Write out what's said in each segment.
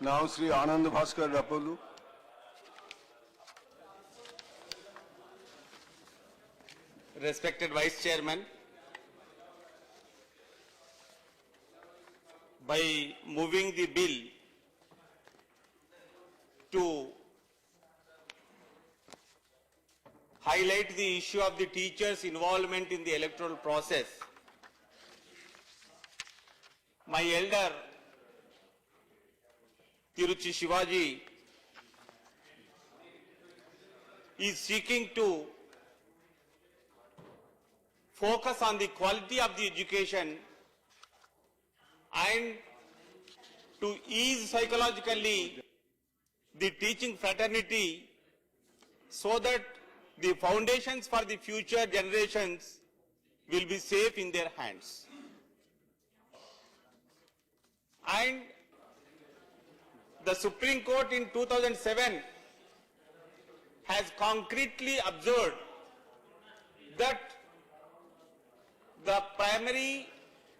Now Sri Ananda Bhaskar Rapolu. Respected Vice Chairman, by moving the bill to highlight the issue of the teachers' involvement in the electoral process, my elder Tiruchi Shivaji is seeking to focus on the quality of the education and to ease psychologically the teaching fraternity so that the foundations for the future generations will be safe in their hands. And the Supreme Court in 2007 has concretely observed that the primary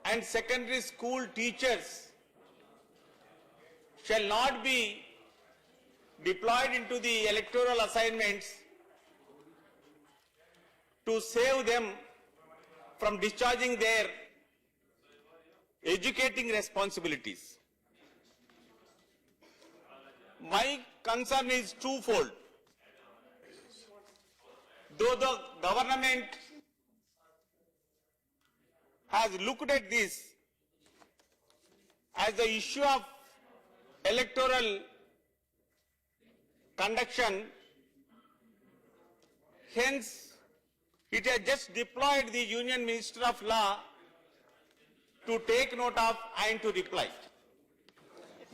and secondary school teachers shall not be deployed into the electoral assignments to save them from discharging their educating responsibilities. My concern is twofold. Though the government has looked at this as the issue of electoral conduction, hence it has just deployed the Union Minister of Law to take note of and to reply,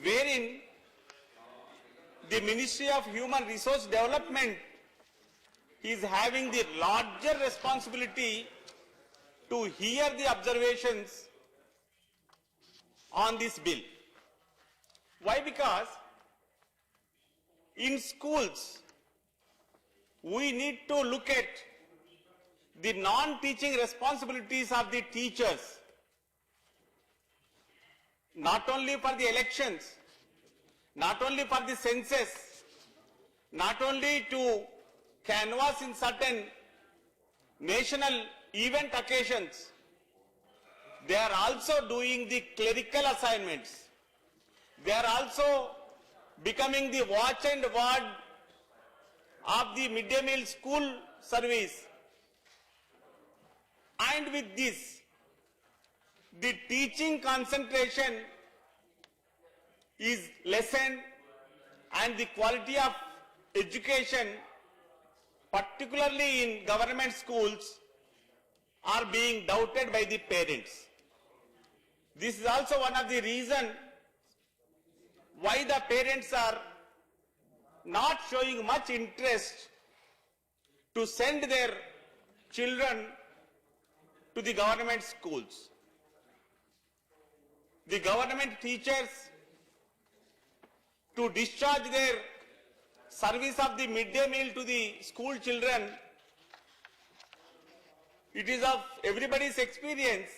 wherein the Ministry of Human Resource Development is having the larger responsibility to hear the observations on this bill. Why? Because in schools, we need to look at the non-teaching responsibilities of the teachers, not only for the elections, not only for the census, not only to canvass in certain national event occasions, they are also doing the clerical assignments. They are also becoming the watch and ward of the midday meal school service. And with this, the teaching concentration is lessened and the quality of education, particularly in government schools, are being doubted by the parents. This is also one of the reasons why the parents are not showing much interest to send their children to the government schools. The government teachers, to discharge their service of the midday meal to the school children, it is of everybody's experience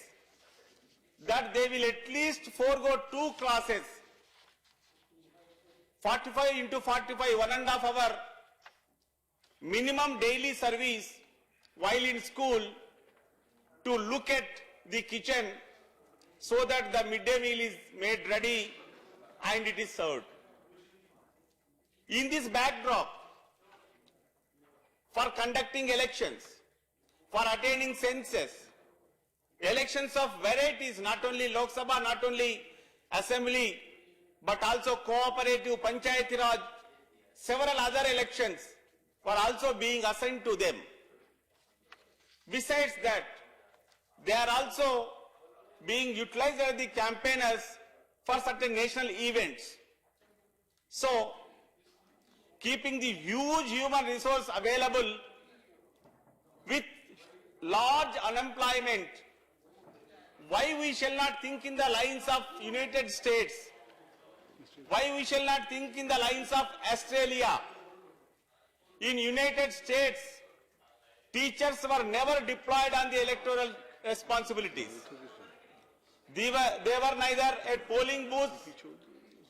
that they will at least forego 2 classes, 45 into 45, 1.5 hour minimum daily service while in school, to look at the kitchen so that the midday meal is made ready and it is served. In this backdrop, for conducting elections, for attaining census, elections of varieties, not only Lok Sabha, not only Assembly, but also cooperative, Panchayati Raj, several other elections were also being assigned to them. Besides that, they are also being utilized as the campaigners for certain national events. So, keeping the huge human resource available with large unemployment, why we shall not think in the lines of United States? Why we shall not think in the lines of Australia? In United States, teachers were never deployed on the electoral responsibilities. They were neither at polling booths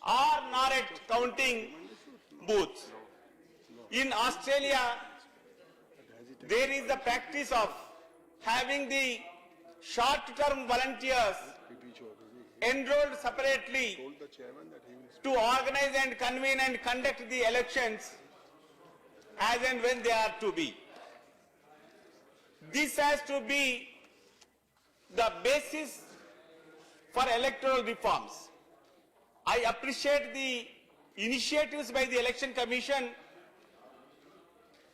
or nor at counting booths. In Australia, there is the practice of having the short-term volunteers enrolled separately to organize and convene and conduct the elections as and when they are to be. This has to be the basis for electoral reforms. I appreciate the initiatives by the Election Commission.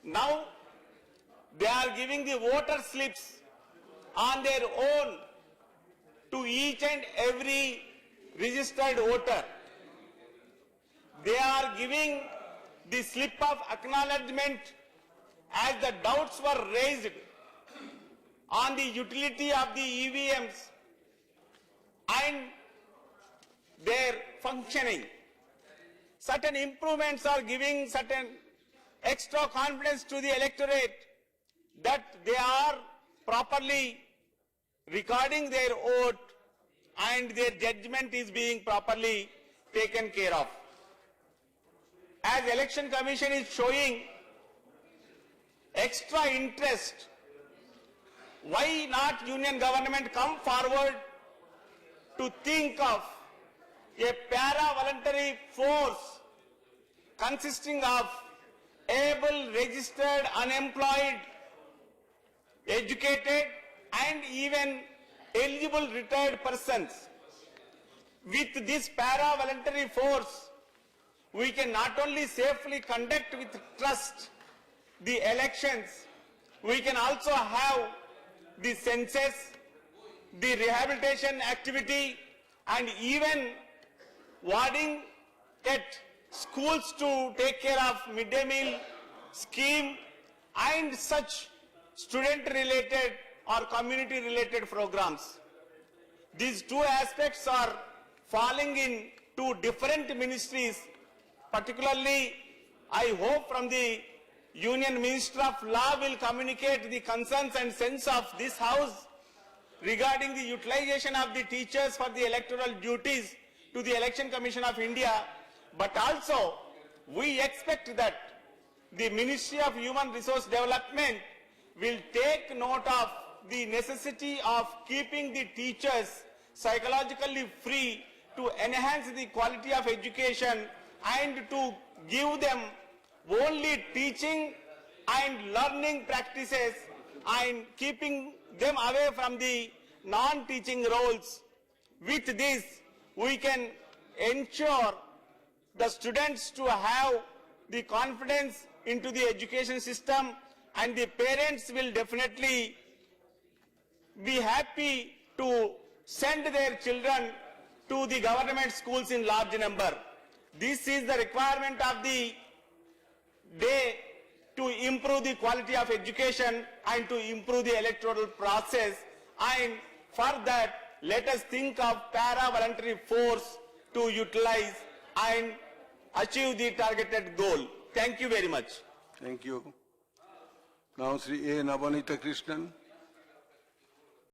Now they are giving the voter slips on their own to each and every registered voter. They are giving the slip of acknowledgement as the doubts were raised on the utility of the EVMs and their functioning. Certain improvements are giving certain extra confidence to the electorate that they are properly recording their vote and their judgment is being properly taken care of. As Election Commission is showing extra interest, why not Union government come forward to think of a para-voluntary force consisting of able, registered, unemployed, educated and even eligible retired persons. With this para-voluntary force, we can not only safely conduct with trust the elections, we can also have the census, the rehabilitation activity and even warding at schools to take care of midday meal scheme and such student-related or community-related programs. These two aspects are falling in two different ministries. Particularly, I hope from the Union Minister of Law will communicate the concerns and sense of this House regarding the utilization of the teachers for the electoral duties to the Election Commission of India. But also, we expect that the Ministry of Human Resource Development will take note of the necessity of keeping the teachers psychologically free to enhance the quality of education and to give them only teaching and learning practices and keeping them away from the non-teaching roles. With this, we can ensure the students to have the confidence into the education system, and the parents will definitely be happy to send their children to the government schools in large number. This is the requirement of the day to improve the quality of education and to improve the electoral process, and for that let us think of para-voluntary force to utilize and achieve the targeted goal. Thank you very much. Thank you. Now Sri A. Navanita Krishnan.